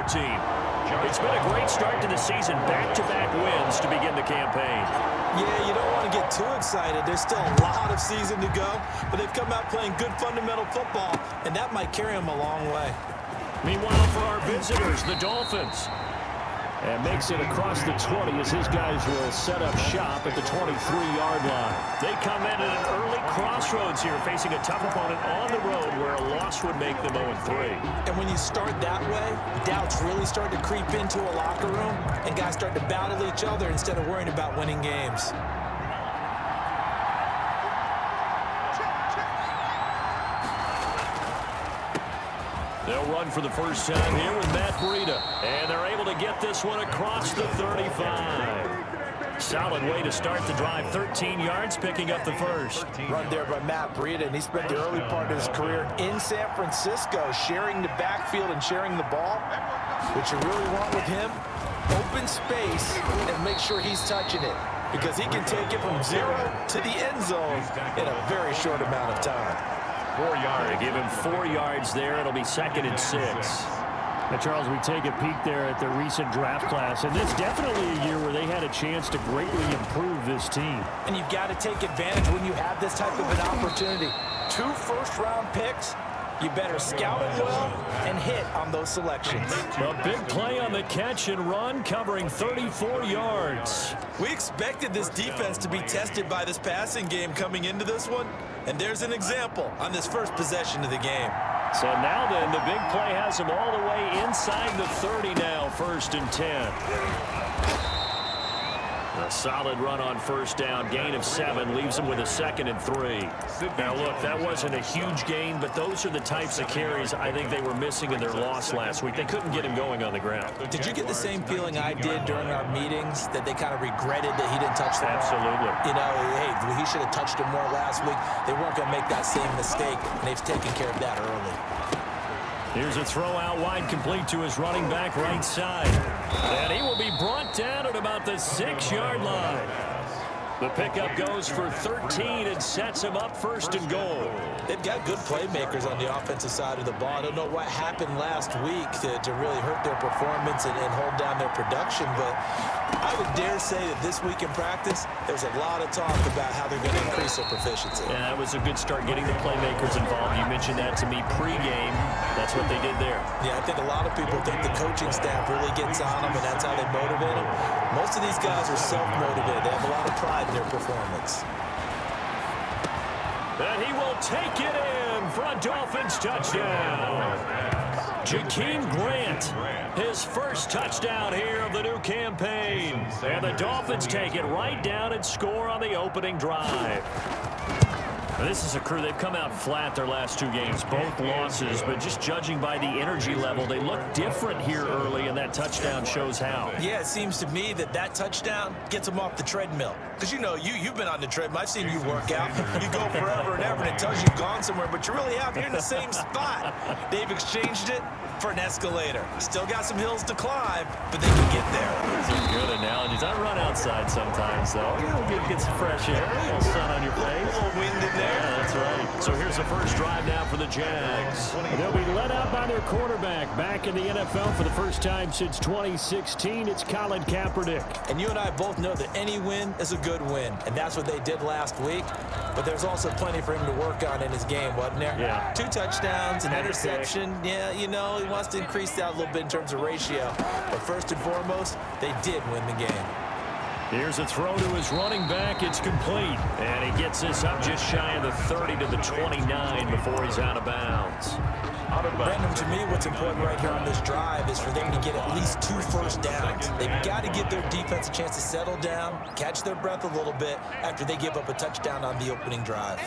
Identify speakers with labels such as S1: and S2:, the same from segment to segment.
S1: our team. It's been a great start to the season, back-to-back wins to begin the campaign.
S2: Yeah, you don't want to get too excited. There's still a lot of season to go, but they've come out playing good fundamental football, and that might carry them a long way.
S1: Meanwhile, for our visitors, the Dolphins. And makes it across the 20 as his guys will set up shop at the 23-yard line. They come in at an early crossroads here, facing a tough opponent on the road where a loss would make them 0-3.
S2: And when you start that way, doubts really start to creep into a locker room, and guys start to battle each other instead of worrying about winning games.
S1: They'll run for the first time here with Matt Breida. And they're able to get this one across the 35. Solid way to start the drive. 13 yards, picking up the first.
S2: Run there by Matt Breida, and he spent the early part of his career in San Francisco sharing the backfield and sharing the ball. What you really want with him, open space and make sure he's touching it, because he can take it from 0 to the end zone in a very short amount of time.
S1: 4 yards. They give him 4 yards there. It'll be 2nd and 6.
S3: Now, Charles, we take a peek there at the recent draft class, and this definitely a year where they had a chance to greatly improve this team.
S2: And you've got to take advantage when you have this type of an opportunity. 2 first-round picks. You better scout them well and hit on those selections.
S1: A big play on the catch and run, covering 34 yards.
S2: We expected this defense to be tested by this passing game coming into this one, and there's an example on this first possession of the game.
S1: So now then, the big play has them all the way inside the 30 now, 1st and 10. A solid run on first down, gain of 7, leaves them with a 2nd and 3. Now look, that wasn't a huge gain, but those are the types of carries I think they were missing in their loss last week. They couldn't get him going on the ground.
S2: Did you get the same feeling I did during our meetings, that they kind of regretted that he didn't touch the ball?
S1: Absolutely.
S2: You know, hey, he should have touched him more last week. They weren't going to make that same mistake, and they've taken care of that early.
S1: Here's a throw out wide, complete to his running back right side. And he will be brought down at about the 6-yard line. The pickup goes for 13 and sets him up 1st and goal.
S2: They've got good playmakers on the offensive side of the ball. I don't know what happened last week to really hurt their performance and hold down their production, but I would dare say that this week in practice, there's a lot of talk about how they're going to increase their proficiency.
S1: Yeah, that was a good start getting the playmakers involved. You mentioned that to me pregame. That's what they did there.
S2: Yeah, I think a lot of people think the coaching staff really gets on them, and that's how they motivate them. Most of these guys are self-motivated. They have a lot of pride in their performance.
S1: And he will take it in for a Dolphins touchdown. Jakeem Grant, his first touchdown here of the new campaign. And the Dolphins take it right down and score on the opening drive. This is a crew, they've come out flat their last 2 games, both losses, but just judging by the energy level, they look different here early, and that touchdown shows how.
S2: Yeah, it seems to me that touchdown gets them off the treadmill. Because, you know, you've been on the treadmill. I've seen you work out. You go forever and ever, and it tells you you've gone somewhere, but you really have. You're in the same spot. They've exchanged it for an escalator. Still got some hills to climb, but they can get there.
S1: Those are good analogies. I run outside sometimes, though. Get some fresh air, a little sun on your face.
S2: A little wind in there.
S1: Yeah, that's right. So here's the first drive now for the Jags.
S3: They'll be led out by their quarterback. Back in the NFL for the first time since 2016, it's Colin Kaepernick.
S2: And you and I both know that any win is a good win, and that's what they did last week. But there's also plenty for him to work on in his game, wasn't there?
S1: Yeah.
S2: 2 touchdowns, an interception. Yeah, you know, he wants to increase that a little bit in terms of ratio. But first and foremost, they did win the game.
S1: Here's a throw to his running back. It's complete. And he gets this up just shy of the 30 to the 29 before he's out of bounds.
S2: Brandon, to me, what's important right here on this drive is for them to get at least 2 first downs. They've got to give their defense a chance to settle down, catch their breath a little bit after they give up a touchdown on the opening drive.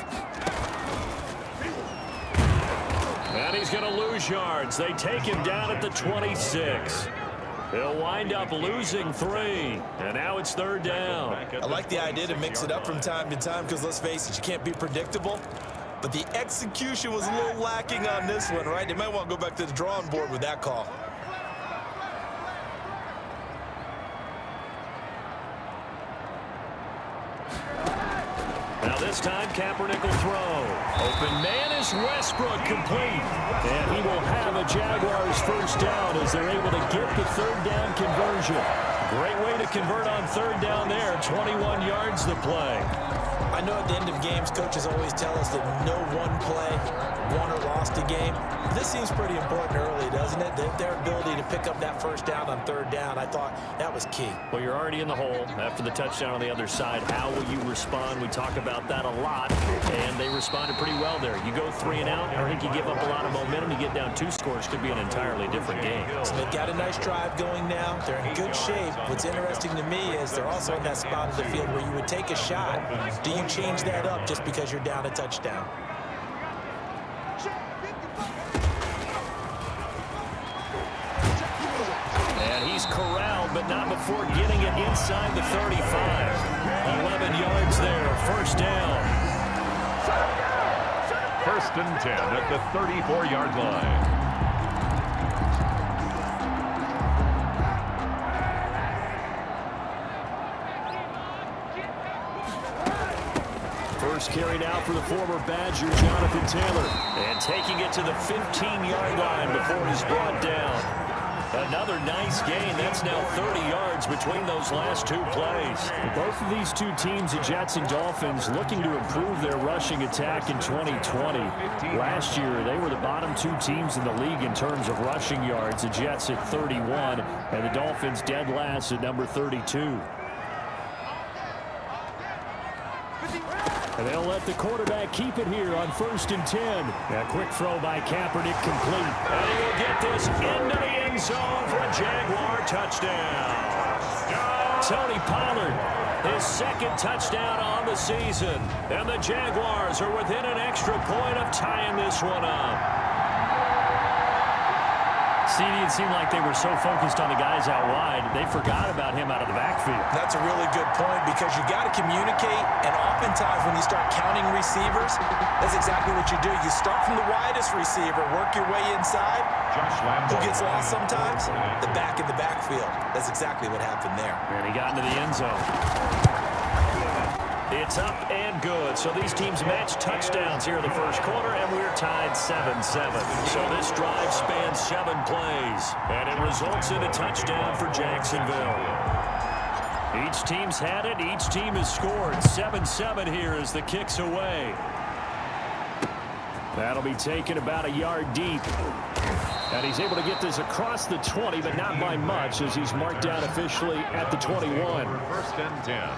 S1: And he's going to lose yards. They take him down at the 26. He'll wind up losing 3, and now it's 3rd down.
S2: I like the idea to mix it up from time to time because, let's face it, you can't be predictable. But the execution was a little lacking on this one, right? They might want to go back to the drawing board with that call.
S1: Now This time, Kaepernick will throw. Open man is Westbrook, complete. And he will have a Jaguars first down as they're able to get the third down conversion. Great way to convert on third down there. 21 yards the play.
S2: I know at the end of games, coaches always tell us that no one play won or lost a game. This seems pretty important early, doesn't it? Their ability to pick up that first down on third down, I thought that was key.
S1: Well, you're already in the hole after the touchdown on the other side. How will you respond? We talk about that a lot, and they responded pretty well there. You go 3 and out, I think you give up a lot of momentum. You get down 2 scores, could be an entirely different game.
S2: So they've got a nice drive going now. They're in good shape. What's interesting to me is they're also in that spot of the field where you would take a shot. Do you change that up just because you're down a touchdown?
S1: And he's corralled, but not before getting it inside the 35. 11 yards there, first down.
S4: First and 10 at the 34-yard line.
S3: First carried out for the former Badger, Jonathan Taylor.
S1: And taking it to the 15-yard line before he's brought down. Another nice gain. That's now 30 yards between those last 2 plays.
S3: Both of these 2 teams, the Jets and Dolphins, looking to improve their rushing attack in 2020. Last year, they were the bottom 2 teams in the league in terms of rushing yards. The Jets at 31, and the Dolphins dead last at number 32. And they'll let the quarterback keep it here on first and 10. A quick throw by Kaepernick, complete.
S1: And he will get this into the end zone for a Jaguar touchdown. Tony Pollard, his second touchdown on the season. And the Jaguars are within an extra point of tying this one up.
S3: CD, it seemed like they were so focused on the guys out wide, they forgot about him out of the backfield.
S2: That's a really good point because you got to communicate, and oftentimes when you start counting receivers, that's exactly what you do. You start from the widest receiver, work your way inside. Who gets lost sometimes? The back in the backfield. That's exactly what happened there.
S3: And he got into the end zone.
S1: It's up and good. So these teams match touchdowns here in the first quarter, and we're tied 7-7. So this drive spans 7 plays, and it results in a touchdown for Jacksonville. Each team's had it. Each team has scored. 7-7 here as the kick's away.
S3: That'll be taken about a yard deep. And he's able to get this across the 20, but not by much as he's marked down officially at the 21.
S4: First and 10.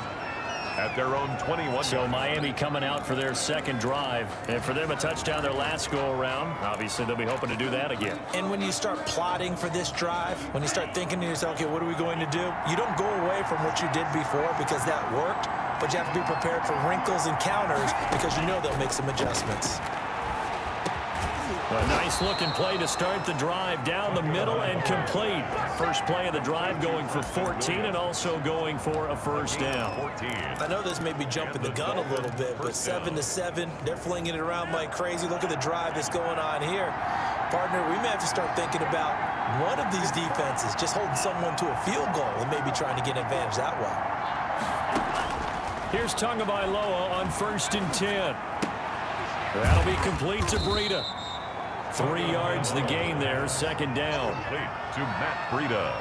S4: At their own 21.
S1: So Miami coming out for their second drive. And for them, a touchdown their last go-around. Obviously, they'll be hoping to do that again.
S2: And when you start plotting for this drive, when you start thinking to yourself, okay, what are we going to do? You don't go away from what you did before because that worked, but you have to be prepared for wrinkles and counters because you know they'll make some adjustments.
S1: A nice-looking play to start the drive down the middle and complete. First play of the drive going for 14 and also going for a first down.
S2: I know this may be jumping the gun a little bit, but 7-7, they're flinging it around like crazy. Look at the drive that's going on here. Partner, we may have to start thinking about one of these defenses just holding someone to a field goal and maybe trying to get an advantage that way.
S1: Here's Tagovailoa on first and 10. That'll be complete to Breida. 3 yards the gain there, second down.
S4: To Matt Breida.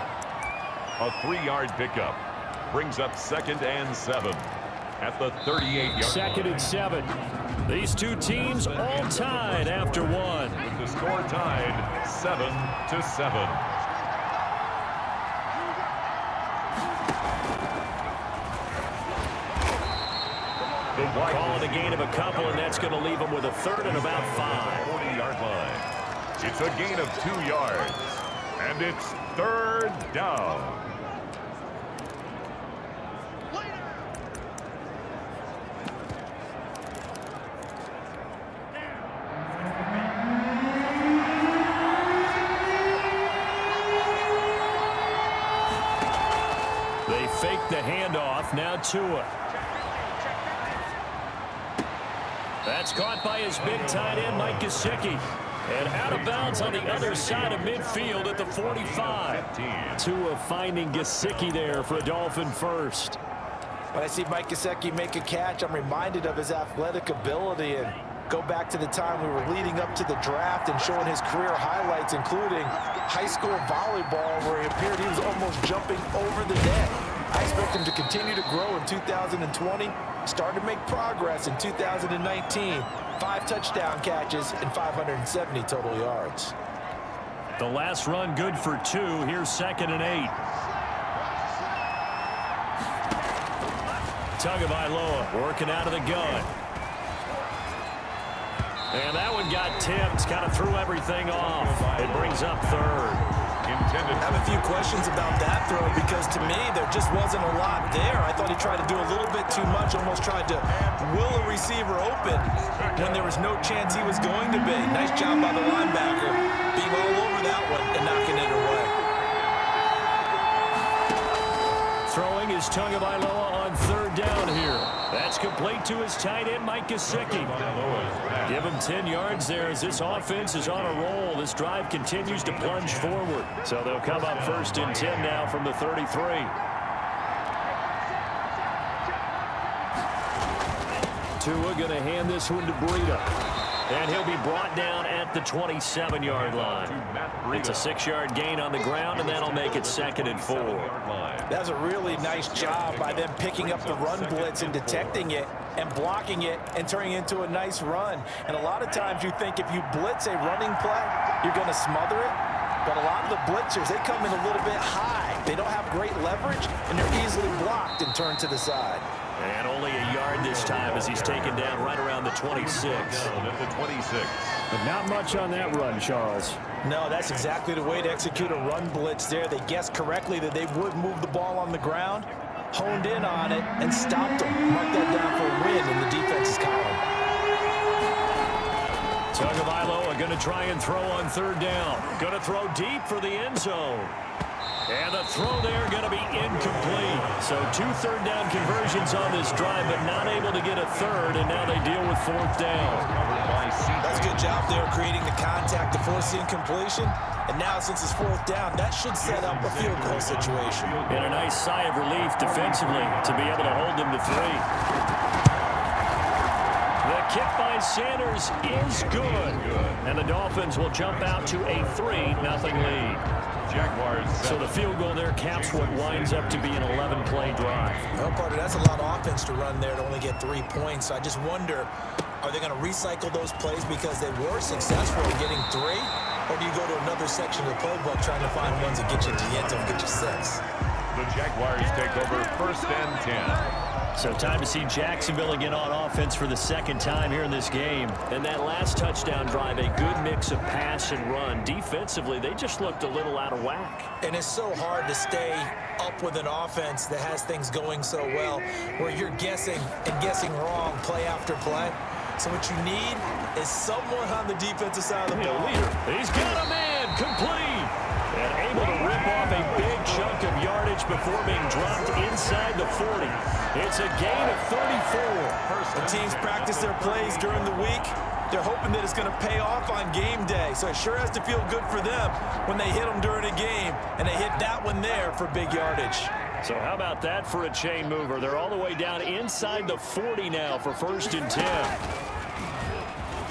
S4: A 3-yard pickup brings up second and 7 at the 38-yard line.
S1: Second and 7. These 2 teams all tied after 1.
S4: With the score tied 7-7.
S1: Calling a gain of a couple, and that's going to leave them with a third and about 5.
S4: 40-yard line. It's a gain of 2 yards, and it's third down.
S1: They fake the handoff. Now Tua. That's caught by his big tight end, Mike Gesicki. And out of bounds on the other side of midfield at the 45.
S3: Tua finding Gesicki there for a Dolphin first.
S2: When I see Mike Gesicki make a catch, I'm reminded of his athletic ability and go back to the time we were leading up to the draft and showing his career highlights, including high school volleyball, where he appeared he was almost jumping over the net. I expect him to continue to grow in 2020, start to make progress in 2019. 5 touchdown catches and 570 total yards.
S3: The last run good for 2. Here's 2nd and 8. Tagovailoa working out of the gun. And that one got tipped, kind of threw everything off. It brings up 3rd.
S2: I have a few questions about that throw because to me there just wasn't a lot there. I thought he tried to do a little bit too much, almost tried to will a receiver open when there was no chance he was going to be. Nice job by the linebacker being all over that one and knocking it away.
S3: Throwing is Tagovailoa on 3rd down here. That's complete to his tight end, Mike Gesicki. Give him 10 yards there as this offense is on a roll. This drive continues to plunge forward. So they'll come up 1st and 10 now from the 33. Tua going to hand this one to Breida. And he'll be brought down at the 27-yard line. It's a 6-yard gain on the ground, and that'll make it 2nd and 4.
S2: That's a really nice job by them picking up the run blitz and detecting it and blocking it and turning it into a nice run. And a lot of times you think if you blitz a running play, you're going to smother it. But a lot of the blitzers, they come in a little bit high. They don't have great leverage, and they're easily blocked and turned to the side.
S3: And only a yard this time as he's taken down right around the 26.
S4: At the 26.
S3: But not much on that run, Charles.
S2: No, that's exactly the way to execute a run blitz there. They guessed correctly that they would move the ball on the ground, honed in on it, and stopped them. Mark that down for a win in the defense's column.
S3: Tagovailoa going to try and throw on 3rd down. Going to throw deep for the end zone. And the throw there going to be incomplete. So 2 3rd down conversions on this drive, but not able to get a 3rd, and now they deal with 4th down.
S2: That's a good job there creating the contact to force the incompletion. And now since it's 4th down, that should set up a field goal situation.
S3: And a nice sigh of relief defensively to be able to hold them to 3. The kick by Sanders is good. And the Dolphins will jump out to a 3-0 lead.
S4: Jaguars.
S3: So the field goal there caps what winds up to be an 11-play drive.
S2: Well, Carter, that's a lot of offense to run there to only get 3 points. So I just wonder, are they going to recycle those plays because they were successful in getting 3? Or do you go to another section of the playbook trying to find ones that get you to the end zone and get you 6?
S4: The Jaguars take over 1st and 10.
S3: So time to see Jacksonville again on offense for the 2nd time here in this game. And that last touchdown drive, a good mix of pass and run. Defensively, they just looked a little out of whack.
S2: And it's so hard to stay up with an offense that has things going so well, where you're guessing and guessing wrong play after play. So what you need is someone on the defensive side of the ball.
S3: He's got a man, complete. And able to rip off a big chunk of yardage before being dropped inside the 40. It's a gain of 34.
S2: The teams practice their plays during the week. They're hoping that it's going to pay off on game day. So it sure has to feel good for them when they hit them during a game. And they hit that one there for big yardage.
S3: So how about that for a chain mover? They're all the way down inside the 40 now for 1st and 10.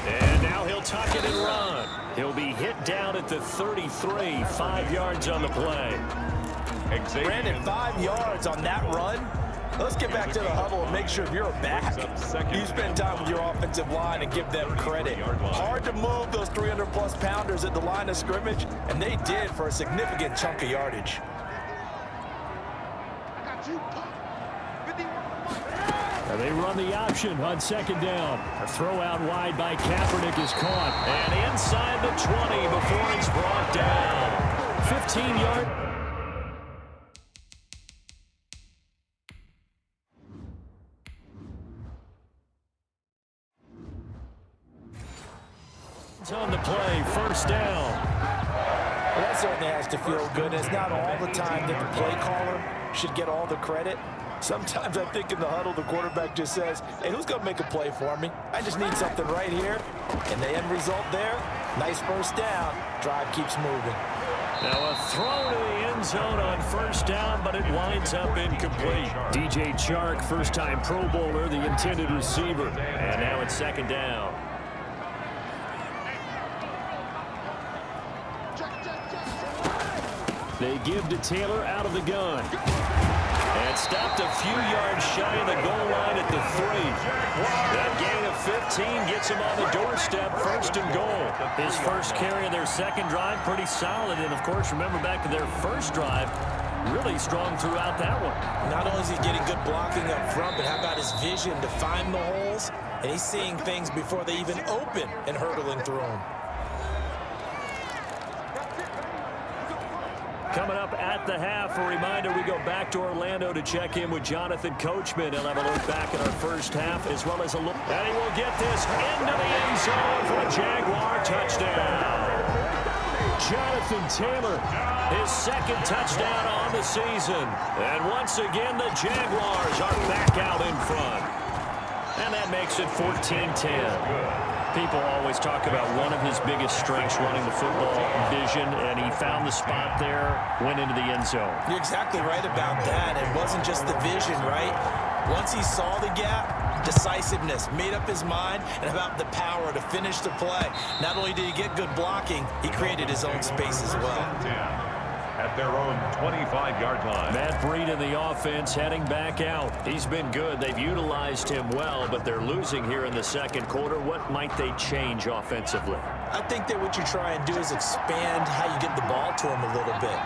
S3: And now he'll tuck it and run. He'll be hit down at the 33, 5 yards on the play.
S2: Brandon, 5 yards on that run. Let's get back to the huddle and make sure if you're a back, you spend time with your offensive line and give them credit. Hard to move those 300-plus pounders at the line of scrimmage, and they did for a significant chunk of yardage.
S3: And they run the option on 2nd down. A throw out wide by Kaepernick is caught. And inside the 20 before it's brought down. 15-yard. On the play, 1st down.
S2: Well, that certainly has to feel good. It's not all the time that the play caller should get all the credit. Sometimes I think in the huddle, the quarterback just says, hey, who's going to make a play for me? I just need something right here. And the end result there, nice 1st down. Drive keeps moving.
S3: Now a throw to the end
S1: end zone on first down, but it winds up incomplete.
S3: DJ Chark, first-time Pro Bowler, the intended receiver.
S1: And now it's second down.
S3: They give to Taylor out of the gun.
S1: And stopped a few yards shy of the goal line at the 3. That gain of 15 gets him on the doorstep, first and goal. His first carry of their second drive, pretty solid. And, of course, remember back to their first drive, really strong throughout that one.
S2: Not only is he getting good blocking up front, but how about his vision to find the holes? And he's seeing things before they even open and hurdling through them.
S1: Coming up at the half, a reminder, we go back to Orlando to check in with Jonathan Coachman. He'll have a look back at our first half as well as a look. And he will get this into the end zone for a Jaguar touchdown.
S3: Jonathan Taylor,
S1: his second touchdown on the season. And once again, the Jaguars are back out in front. And that makes it 14-10. People always talk about one of his biggest strengths running the football, vision, and he found the spot there, went into the end zone.
S2: You're exactly right about that. It wasn't just the vision, right? Once he saw the gap, decisiveness, made up his mind, and about the power to finish the play. Not only did he get good blocking, he created his own space as well.
S4: At their own 25-yard line.
S1: Matt Breed in the offense heading back out. He's been good. They've utilized him well, but they're losing here in the second quarter. What might they change offensively?
S2: I think that what you try and do is expand how you get the ball to him a little bit.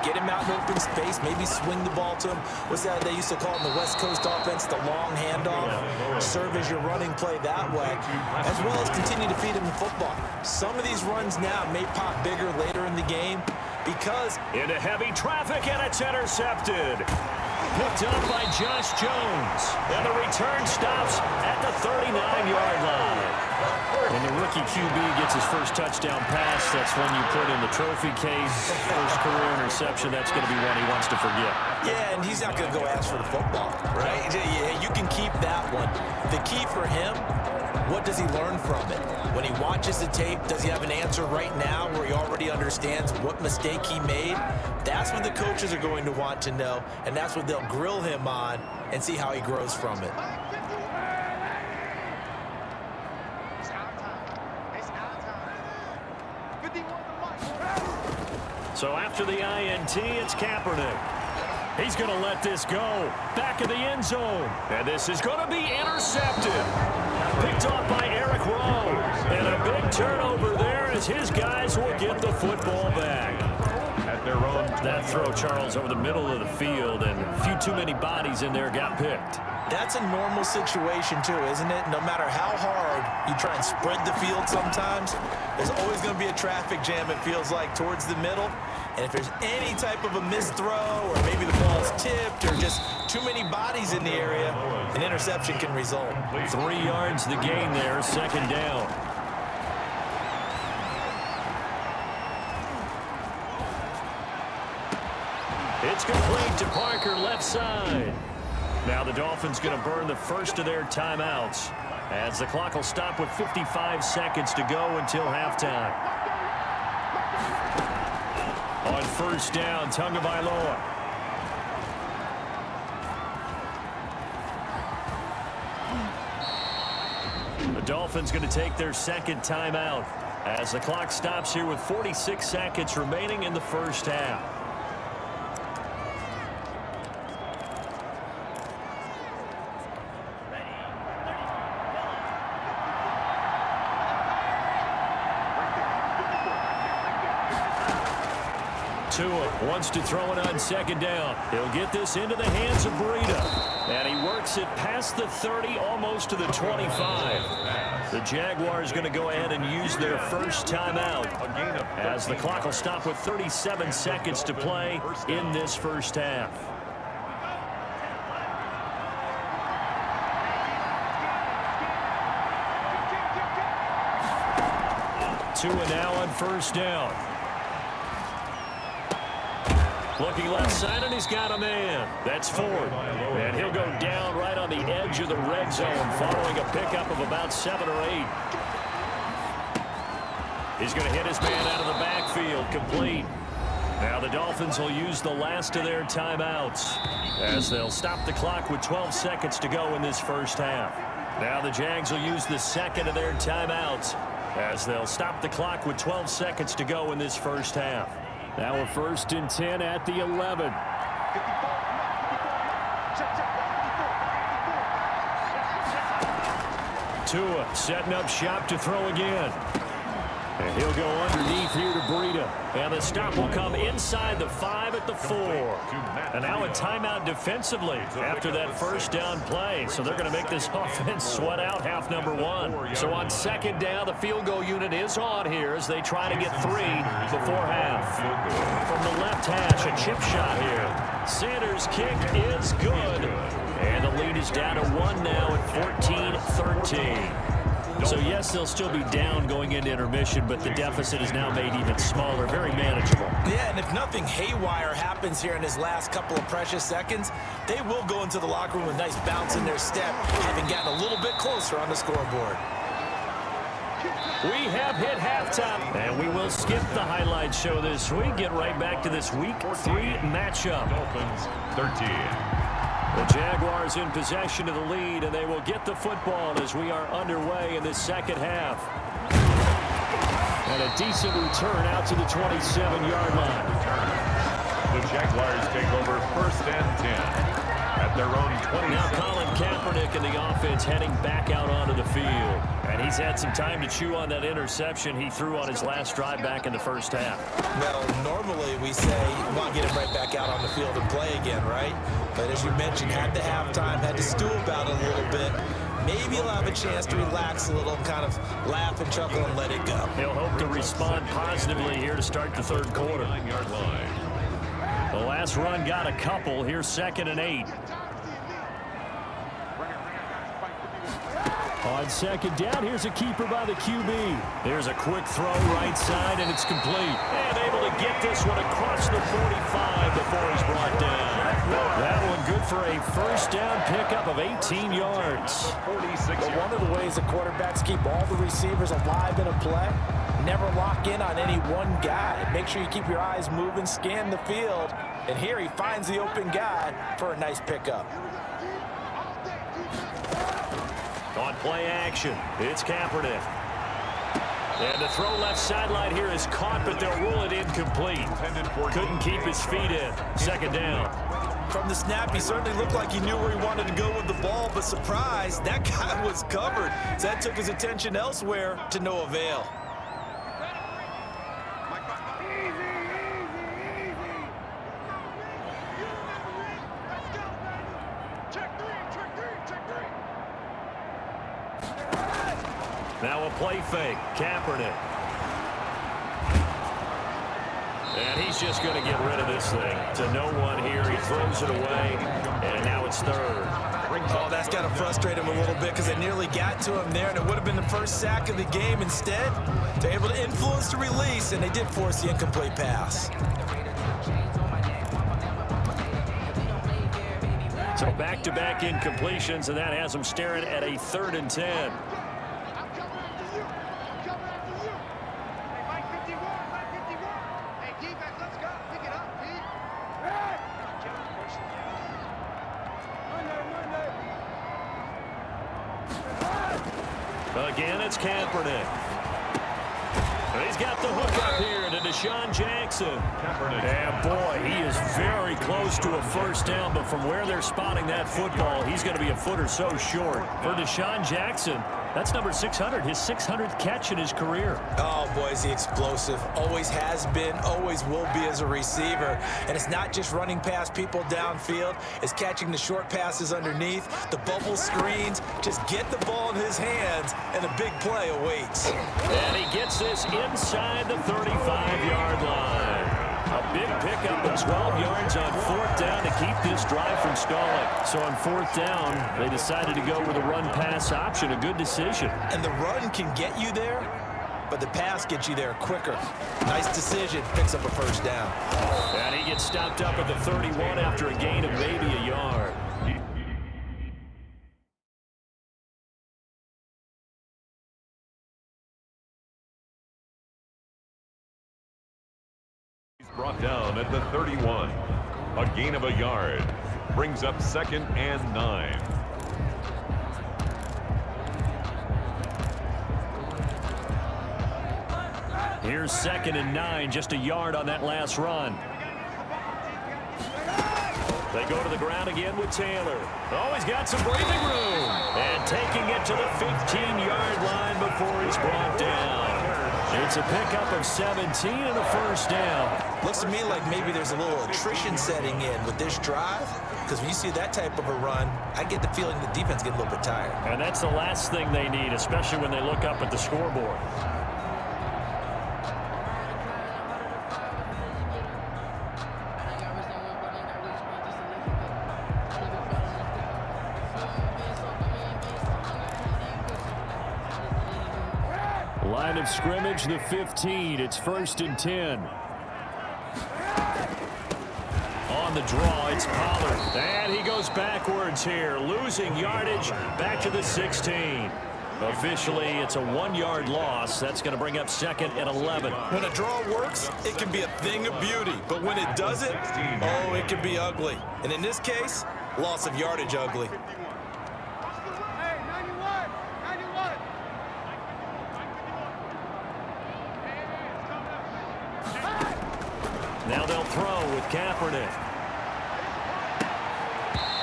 S2: Get him out in open space, maybe swing the ball to him. What's that they used to call in the West Coast offense, the long handoff? Serve as your running play that way, as well as continue to feed him the football. Some of these runs now may pop bigger later in the game because
S1: into heavy traffic, and it's intercepted. Picked up by Josh Jones. And the return stops at the 39-yard line.
S3: When the rookie QB gets his first touchdown pass, that's when you put in the trophy case. First career interception, that's going to be one he wants to forget.
S2: Yeah, and he's not going to go ask for the football, right? Yeah, you can keep that one. The key for him, what does he learn from it? When he watches the tape, does he have an answer right now where he already understands what mistake he made? That's what the coaches are going to want to know, and that's what they'll grill him on and see how he grows from it.
S1: So after the INT, it's Kaepernick. He's going to let this go. Back in the end zone. And this is going to be intercepted. Picked off by Eric Rowe. And a big turnover there as his guys will get the football back.
S4: At their own.
S3: That throw, Charles, over the middle of the field, and a few too many bodies in there got picked.
S2: That's a normal situation, too, isn't it? No matter how hard you try and spread the field sometimes, there's always going to be a traffic jam, it feels like, towards the middle. And if there's any type of a missed throw, or maybe the ball's tipped, or just too many bodies in the area, an interception can result.
S1: 3 yards the gain there, second down. It's complete to Parker, left side. Now the Dolphins going to burn the first of their timeouts as the clock will stop with 55 seconds to go until halftime. On first down, Tagovailoa. The Dolphins going to take their second timeout as the clock stops here with 46 seconds remaining in the first half. Tua wants to throw it on second down. He'll get this into the hands of Breida. And he works it past the 30, almost to the 25. The Jaguars going to go ahead and use their first timeout as the clock will stop with 37 seconds to play in this first half. Tua now on first down. Looking left side, and he's got a man. That's Ford. And he'll go down right on the edge of the red zone following a pickup of about 7 or 8. He's going to hit his man out of the backfield, complete. Now the Dolphins will use the last of their timeouts as they'll stop the clock with 12 seconds to go in this first half. Now the Jags will use the second of their timeouts as they'll stop the clock with 12 seconds to go in this first half.
S3: Now a 1st and 10 at the 11.
S1: Tua setting up shop to throw again. And he'll go underneath here to Breida. And the stop will come inside the 5 at the 4. And now a timeout defensively after that first down play. So they're going to make this offense sweat out half number 1. So on 2nd down, the field goal unit is on here as they try to get 3 before half. From the left hash, a chip shot here. Sanders' kick is good. And the lead is down to 1 now at 14-13. So, yes, they'll still be down going into intermission, but the deficit is now made even smaller, very manageable.
S2: Yeah, and if nothing haywire happens here in his last couple of precious seconds, they will go into the locker room with a nice bounce in their step, having gotten a little bit closer on the scoreboard.
S1: We have hit halftime, and we will skip the highlight show this week. Get right back to this Week 3 matchup.
S4: Dolphins 13.
S1: The Jaguars in possession of the lead, and they will get the football as we are underway in this second half. And a decent return out to the 27-yard line.
S4: The Jaguars take over 1st and 10 at their own 20.
S1: Now Colin Kaepernick and the offense heading back out onto the field. And he's had some time to chew on that interception he threw on his last drive back in the first half.
S2: Well, normally we say, well, get him right back out on the field and play again, right? But as you mentioned, had the halftime, had to stew about it a little bit. Maybe he'll have a chance to relax a little, kind of laugh and chuckle and let it go.
S1: He'll hope to respond positively here to start the 3rd quarter.
S4: 9-yard line.
S1: The last run got a couple. Here's 2nd and 8.
S3: On 2nd down, here's a keeper by the QB.
S1: There's a quick throw right side, and it's complete. And able to get this one across the 45 before he's brought down. That one good for a first down pickup of 18 yards.
S4: 46
S2: But one of the ways the quarterbacks keep all the receivers alive in a play, never lock in on any one guy. Make sure you keep your eyes moving, scan the field. And here he finds the open guy for a nice pickup.
S1: On play action, it's Kaepernick. And the throw left sideline here is caught, but they'll rule it incomplete. Couldn't keep his feet in. 2nd down.
S2: From the snap, he certainly looked like he knew where he wanted to go with the ball, but surprise, that guy was covered. So that took his attention elsewhere to no avail.
S1: Now a play fake, Kaepernick. And he's just going to get rid of this thing to no one here. He throws it away, and now it's 3rd.
S2: Oh, that's got to frustrate him a little bit because they nearly got to him there, and it would have been the first sack of the game. Instead, they're able to influence the release, and they did force the incomplete pass.
S1: So back-to-back incompletions, and that has them staring at a 3rd and 10. Again, it's Kaepernick. He's got the hook up here to Deshaun Jackson. And boy, he is very close to a first down, but from where they're spotting that football, he's going to be a foot or so short. For Deshaun Jackson, that's number 600, his 600th catch in his career.
S2: Oh, boy, is he explosive. Always has been, always will be as a receiver. And it's not just running past people downfield. It's catching the short passes underneath, the bubble screens. Just get the ball in his hands, and a big play awaits.
S1: And he gets this inside the 35-yard line. A big pickup of 12 yards on 4th down to keep this drive from stalling. So on 4th down, they decided to go with a run-pass option. A good decision.
S2: And the run can get you there, but the pass gets you there quicker. Nice decision. Picks up a first down.
S1: And he gets stopped up at the 31 after a gain of maybe a yard.
S4: Brought down the 31. A gain of a yard. Brings up 2nd and 9.
S3: Here's 2nd and 9, just a yard on that last run.
S1: They go to the ground again with Taylor. Oh, he's got some breathing room. And taking it to the 15-yard line before he's brought down. It's a pickup of 17 and a first down.
S2: Looks to me like maybe there's a little attrition setting in with this drive, because when you see that type of a run, I get the feeling the defense gets a little bit tired.
S3: And that's the last thing they need, especially when they look up at the scoreboard. Line of scrimmage, the 15. It's 1st and 10. On the draw, it's Pollard. And he goes backwards here, losing yardage back to the 16. Officially, it's a 1-yard loss. That's going to bring up 2nd and 11.
S2: When a draw works, it can be a thing of beauty. But when it doesn't, oh, it can be ugly. And in this case, loss of yardage ugly.
S1: Now they'll throw with Kaepernick.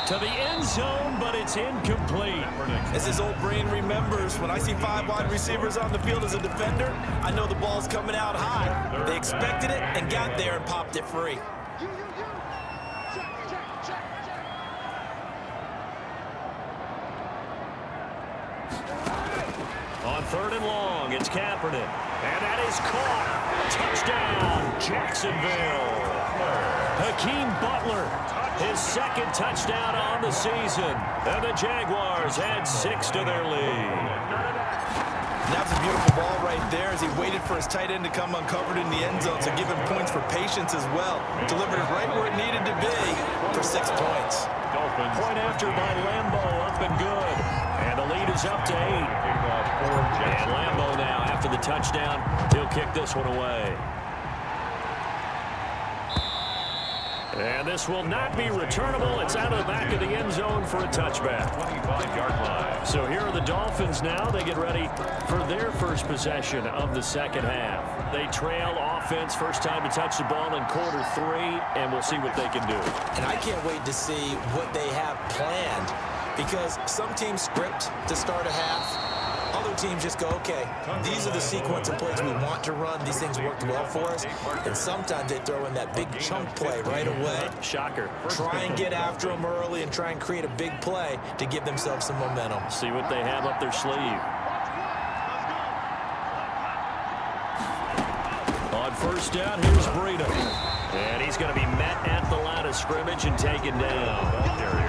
S1: To the end zone, but it's incomplete.
S2: As his old brain remembers, when I see 5 wide receivers on the field as a defender, I know the ball's coming out high. They expected it and got there and popped it free.
S1: On 3rd and long, it's Kaepernick. And that is caught. Touchdown, Jacksonville. Hakeem Butler, his 2nd touchdown on the season. And the Jaguars add 6 to their lead.
S2: That's a beautiful ball right there as he waited for his tight end to come uncovered in the end zone, so give him points for patience as well. Delivered it right where it needed to be for 6 points.
S1: Point after by Lambo, up and good. And the lead is up to 8. And Lambo now, after the touchdown, he'll kick this one away. And this will not be returnable. It's out of the back of the end zone for a touchback.
S4: 25-yard line.
S1: So here are the Dolphins now. They get ready for their first possession of the 2nd half. They trail offense, first time to touch the ball in quarter 3, and we'll see what they can do.
S2: And I can't wait to see what they have planned, because some teams script to start a half. Other teams just go, okay, these are the sequence of plays we want to run. These things worked well for us. And sometimes they throw in that big chunk play right away.
S1: Shocker.
S2: Try and get after them early and try and create a big play to give themselves some momentum.
S1: See what they have up their sleeve. On first down, here's Breida. And he's going to be met at the line of scrimmage and taken down.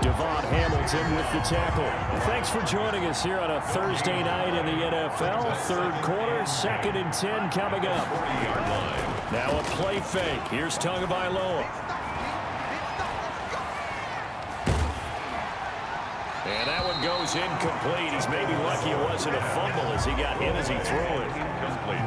S1: Devon Hamilton with the tackle. Thanks for joining us here on a Thursday night in the NFL. 3rd quarter, 2nd and 10 coming up. Now a play fake. Here's Tagovailoa. And that one goes incomplete. He's maybe lucky it wasn't a fumble as he got hit as he threw it.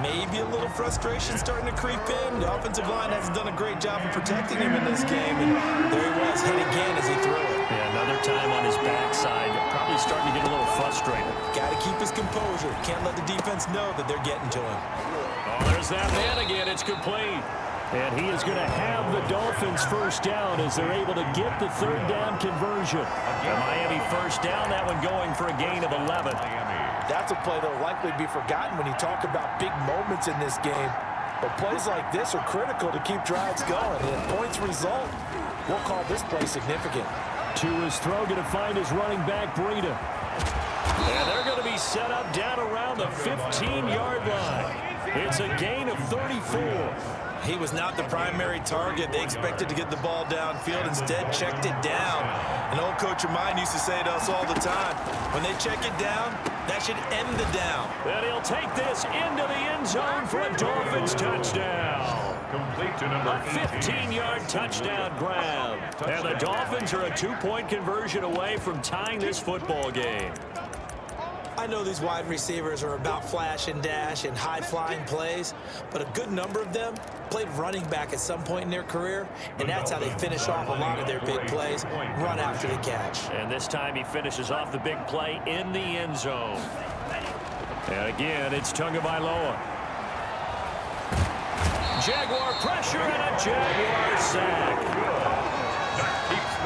S2: Maybe a little frustration starting to creep in. The offensive line hasn't done a great job of protecting him in this game. And there he was, hit again as he threw it.
S1: Yeah, another time on his backside. Probably starting to get a little frustrated.
S2: Got to keep his composure. Can't let the defense know that they're getting to him.
S1: Oh, there's that man again. It's complete.
S3: And he is going to have the Dolphins first down as they're able to get the 3rd down conversion.
S1: The Miami first down, that one going for a gain of 11.
S2: That's a play that will likely be forgotten when you talk about big moments in this game. But plays like this are critical to keep drives going. And if points result, we'll call this play significant.
S3: To his throw, going to find his running back, Breida.
S1: And they're going to be set up down around the 15-yard line. It's a gain of 34.
S2: He was not the primary target. They expected to get the ball downfield. Instead, checked it down. An old coach of mine used to say to us all the time, when they check it down, that should end the down.
S1: And he'll take this into the end zone for a Dolphins touchdown.
S4: Complete to number
S1: 15-yard touchdown grab. And the Dolphins are a 2-point conversion away from tying this football game.
S2: I I know these wide receivers are about flash and dash and high-flying plays, but a good number of them played running back at some point in their career, and that's how they finish off a lot of their big plays, run after the catch.
S1: And this time he finishes off the big play in the end zone. And again, it's Tagovailoa. Jaguar pressure and a Jaguar sack.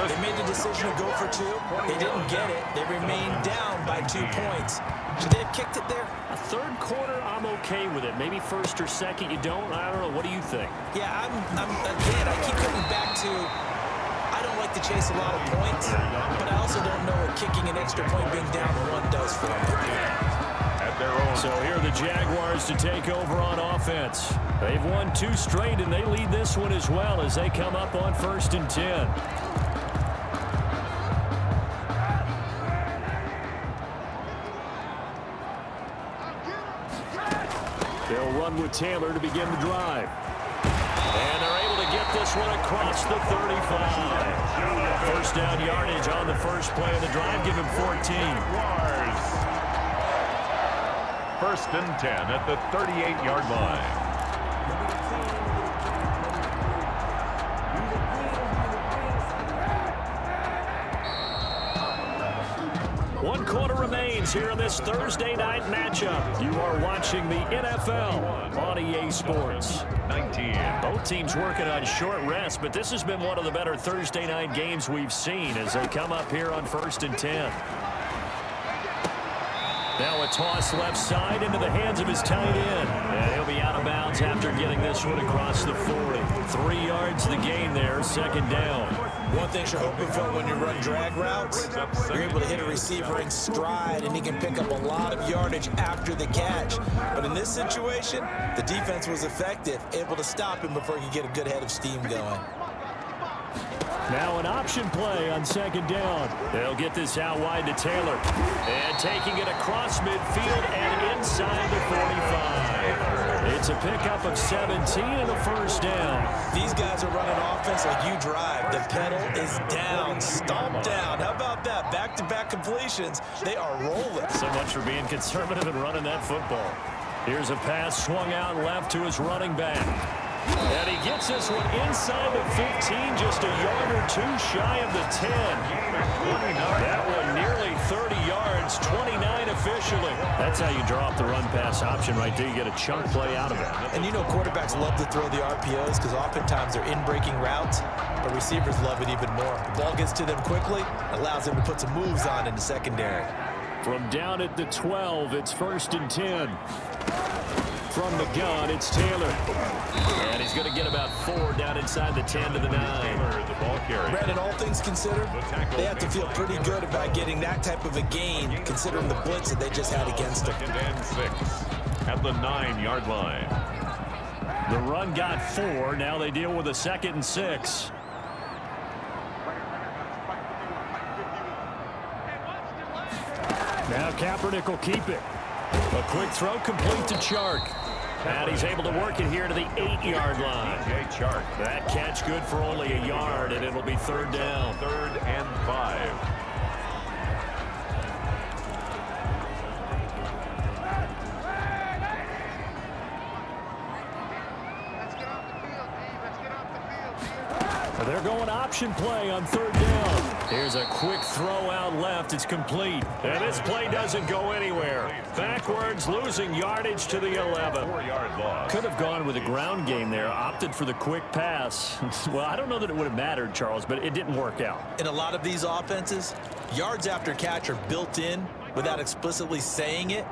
S2: They made the decision to go for two. They didn't get it. They remained down by 2 points. Should they have kicked it there?
S1: A third quarter, I'm okay with it. Maybe first or second, you don't. I don't know. What do you think?
S2: Yeah, again, I keep coming back to, I don't like to chase a lot of points, but I also don't know what kicking an extra point being down one does for them.
S1: So here are the Jaguars to take over on offense. They've won 2 straight, and they lead this one as well as they come up on 1st and 10. They'll run with Taylor to begin the drive. And they're able to get this one across the 35. First down yardage on the first play of the drive. Give him 14.
S4: 1st and 10 at the 38-yard line.
S1: One quarter remains here in this Thursday night matchup. You are watching the NFL on EA Sports.
S4: 19.
S1: Both teams working on short rest, but this has been one of the better Thursday night games we've seen as they come up here on 1st and 10. Now a toss left side into the hands of his tight end. And he'll be out of bounds after getting this one across the 40. 3 yards the gain there, 2nd down.
S2: One thing you're hoping for when you run drag routes, you're able to hit a receiver in stride, and he can pick up a lot of yardage after the catch. But in this situation, the defense was effective, able to stop him before he could get a good head of steam going.
S1: Now an option play on 2nd down. They'll get this out wide to Taylor. And taking it across midfield and inside the 45. It's a pickup of 17 and a 1st down.
S2: These guys are running offense like you drive. The pedal is down, stomped down. How about that? Back-to-back completions. They are rolling.
S1: So much for being conservative and running that football. Here's a pass swung out left to his running back. And he gets this one inside the 15, just a yard or 2 shy of the 10. That one nearly 30 yards, 29 officially. That's how you draw up the run-pass option right there. You get a chunk play out of it.
S2: And you know quarterbacks love to throw the RPOs because oftentimes they're in-breaking routes, but receivers love it even more. The ball gets to them quickly, allows them to put some moves on in the secondary.
S3: From down at the 12, it's 1st and 10. From the gun, it's Taylor.
S1: And he's going to get about 4 down inside the 10 to the 9.
S4: The ball carrier.
S2: Brandon, all things considered, they have to feel pretty good about getting that type of a gain, considering the blitz that they just had against them.
S4: 2nd and 6 at the 9-yard line.
S3: The run got 4. Now they deal with a 2nd and 6. Now Kaepernick will keep it. A quick throw complete to Chark. And he's able to work it here to the 8-yard line.
S4: Chark.
S3: That catch good for only a yard, and it'll be 3rd down.
S4: 3rd and 5.
S3: They're going option play on 3rd down. Here's a quick throw out left. It's complete.
S1: And this play doesn't go anywhere. Backwards, losing yardage to the 11.
S4: 4-yard loss.
S3: Could have gone with a ground game there. Opted for the quick pass. Well, I don't know that it would have mattered, Charles, but it didn't work out.
S2: In a lot of these offenses, yards after catch are built in without explicitly saying it.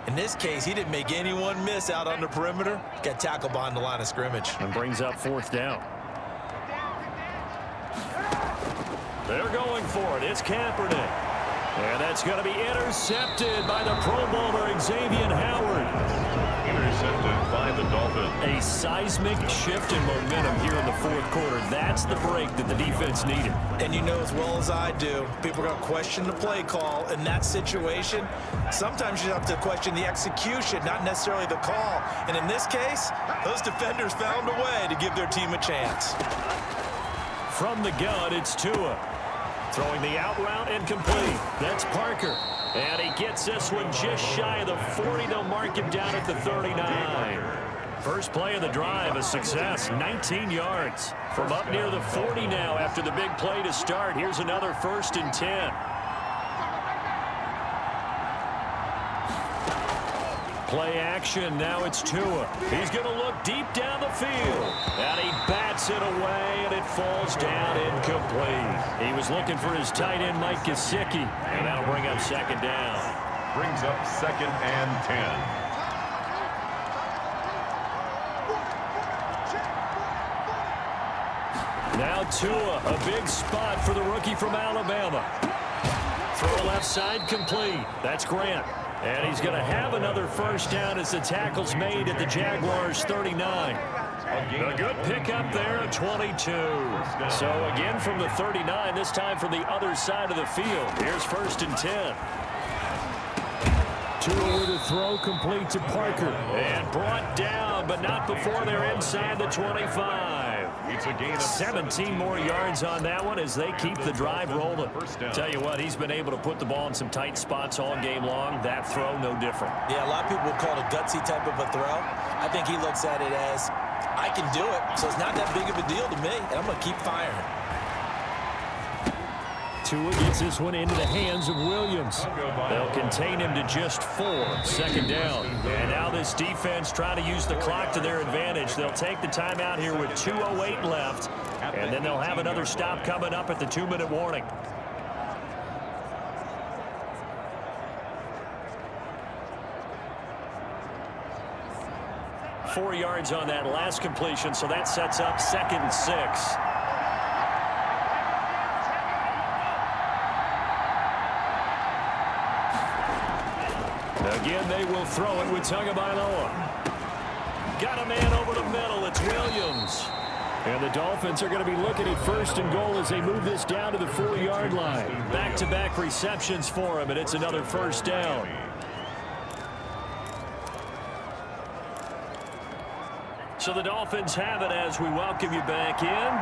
S2: In this case, he didn't make anyone miss out on the perimeter. Got tackled behind the line of scrimmage.
S3: And brings up 4th down.
S1: They're going for it. It's Kaepernick. And that's going to be intercepted by the Pro Bowler, Xavier Howard.
S4: Intercepted by the Dolphins.
S3: A seismic shift in momentum here in the 4th quarter. That's the break that the defense needed.
S2: And you know as well as I do, people are going to question the play call in that situation. Sometimes you have to question the execution, not necessarily the call. And in this case, those defenders found a way to give their team a chance.
S1: From the gun, it's Tua. Throwing the out route incomplete. That's Parker. And he gets this one just shy of the 40. They'll mark him down at the 39. First play of the drive, a success, 19 yards. From up near the 40 now after the big play to start. Here's another 1st and 10. Play action, now it's Tua. He's going to look deep down the field. And he bats it away, and it falls down incomplete. He was looking for his tight end, Mike Gesicki, and that'll bring up 2nd down.
S4: Brings up 2nd and 10.
S1: Now Tua, a big spot for the rookie from Alabama. Throw left side complete. That's Grant. And he's going to have another 1st down as the tackle's made at the Jaguars' 39. A good pickup there at 22. So again from the 39, this time from the other side of the field. Here's 1st and 10.
S3: Tua with a throw complete to Parker.
S1: And brought down, but not before they're inside the 25.
S4: It's a gain of
S1: 17 more yards on that one as they keep the drive rolling. Tell you what, he's been able to put the ball in some tight spots all game long. That throw, no different.
S2: Yeah, a lot of people call it a gutsy type of a throw. I think he looks at it as, I can do it, so it's not that big of a deal to me, and I'm going to keep firing.
S3: Tua gets this one into the hands of Williams.
S1: They'll contain him to just 4. 2nd down. And now this defense trying to use the clock to their advantage. They'll take the timeout here with 2:08 left. And then they'll have another stop coming up at the 2-minute warning. Four yards on that last completion, so that sets up 2nd and 6. Again, they will throw it with Tagovailoa. Got a man over the middle. It's Williams.
S3: And the Dolphins are going to be looking at 1st and goal as they move this down to the 4-yard line.
S1: Back-to-back receptions for him, and it's another 1st down. So the Dolphins have it as we welcome you back in.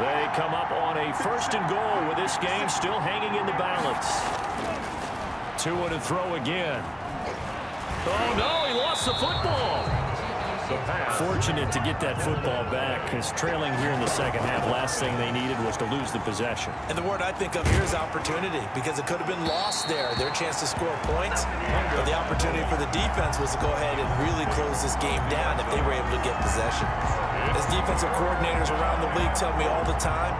S1: They come up on a 1st and goal with this game still hanging in the balance. Tua to throw again. Oh, no, he lost the football. Fortunate to get that football back because trailing here in the 2nd half, last thing they needed was to lose the possession.
S2: And the word I think of here is opportunity because it could have been lost there, their chance to score points. But the opportunity for the defense was to go ahead and really close this game down if they were able to get possession. As defensive coordinators around the league tell me all the time,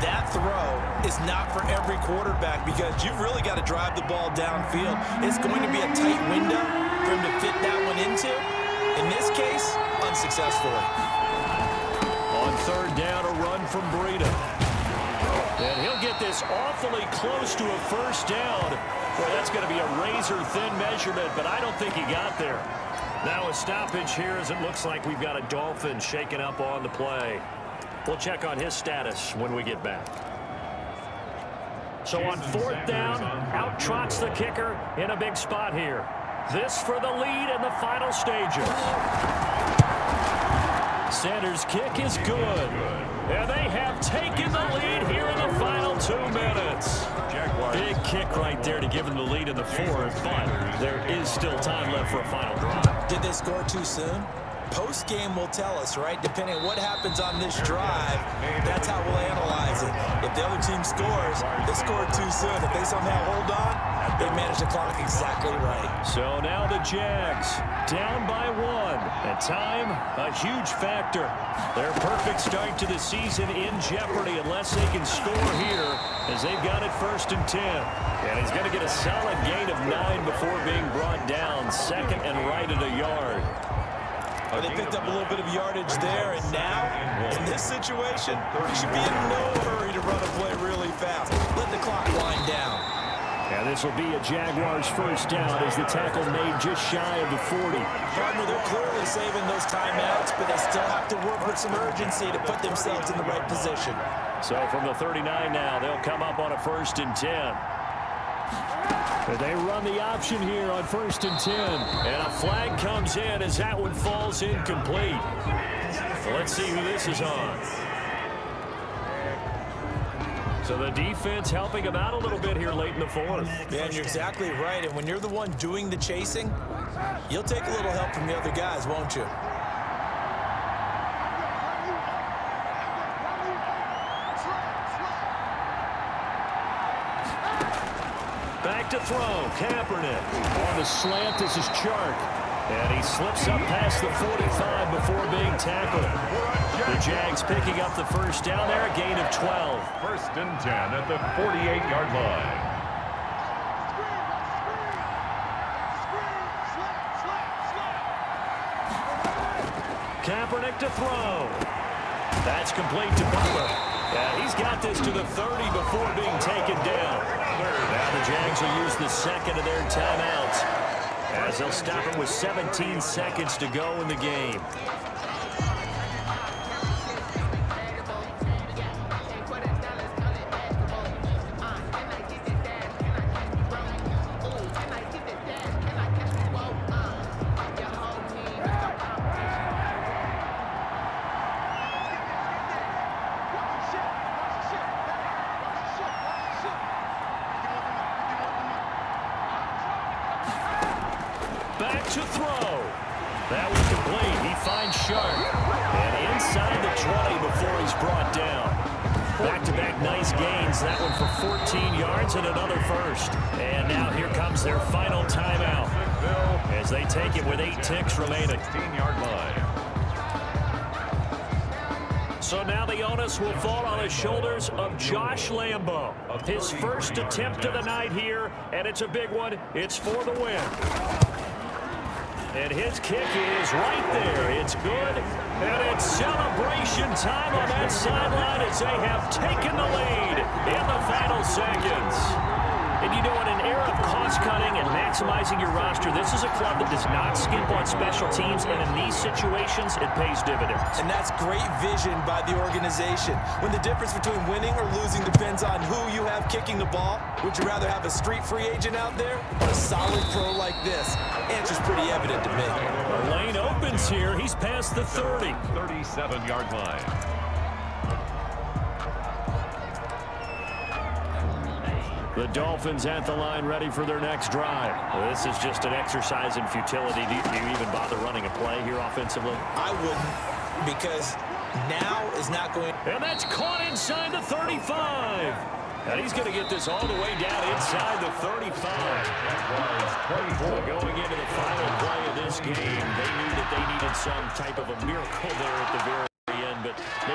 S2: that throw is not for every quarterback because you've really got to drive the ball downfield. It's going to be a tight window for him to fit that one into. In this case, unsuccessfully.
S1: On 3rd down, a run from Breida. And he'll get this awfully close to a 1st down. Boy, that's going to be a razor-thin measurement, but I don't think he got there. Now a stoppage here as it looks like we've got a Dolphin shaken up on the play. We'll check on his status when we get back. So on 4th down, out trots the kicker in a big spot here. This for the lead in the final stages. Sanders' kick is good. And they have taken the lead here in the final 2 minutes. Big kick right there to give them the lead in the 4th, but there is still time left for a final drive.
S2: Did they score too soon? Post-game will tell us, right? Depending on what happens on this drive, that's how we'll analyze it. If the other team scores, they scored too soon. If they somehow hold on, they manage the clock exactly right.
S1: So now the Jags down by 1. And time, a huge factor. Their perfect start to the season in jeopardy unless they can score here as they've got it 1st and 10. And he's going to get a solid gain of 9 before being brought down. 2nd and right at a yard.
S2: But they picked up a little bit of yardage there, and now, in this situation, you should be in no hurry to run a play really fast. Let the clock wind down.
S3: And this will be a Jaguars 1st down as the tackle made just shy of the 40.
S2: Partner, they're clearly saving those timeouts, but they still have to work with some urgency to put themselves in the right position.
S1: So from the 39 now, they'll come up on a 1st and 10.
S3: And they run the option here on 1st and 10.
S1: And a flag comes in as that one falls incomplete. Let's see who this is on. So the defense helping him out a little bit here late in the fourth.
S2: Yeah, and you're exactly right. And when you're the one doing the chasing, you'll take a little help from the other guys, won't you?
S1: Back to throw, Kaepernick. On the slant, this is Chark. And he slips up past the 45 before being tackled. The Jags picking up the first down there, a gain of 12.
S4: First and 10 at the 48-yard line.
S1: Kaepernick to throw. That's complete to Butler. Yeah, he's got this to the 30 before being taken down. Now the Jags will use the second of their timeouts, as they'll stop it with 17 seconds to go in the game. Back to throw. That was complete. He finds Sharp. And inside the 20 before he's brought down. Back-to-back nice gains. That one for 14 yards and another first. And now here comes their final timeout, as they take it with 8 ticks remaining.
S4: 16-yard line.
S1: So now the onus will fall on the shoulders of Josh Lambo. His first attempt of the night here, and it's a big one. It's for the win. And his kick is right there. It's good. And it's celebration time on that sideline as they have taken the lead in the final seconds. And you know, in an era of cost-cutting and maximizing your roster, this is a club that does not skimp on special teams, and in these situations, it pays dividends.
S2: And that's great vision by the organization. When the difference between winning or losing depends on who you have kicking the ball, would you rather have a street free agent out there or a solid pro like this? Answer's pretty evident to me.
S1: The lane opens here. He's past the 30.
S4: 37-yard line.
S1: The Dolphins at the line, ready for their next drive. Well, this is just an exercise in futility. Do you even bother running a play here offensively?
S2: I wouldn't, because now is not going.
S1: And that's caught inside the 35. And he's going to get this all the way down inside the 35. Well, going into the final play of this game, they knew that they needed some type of a miracle there at the very end, but they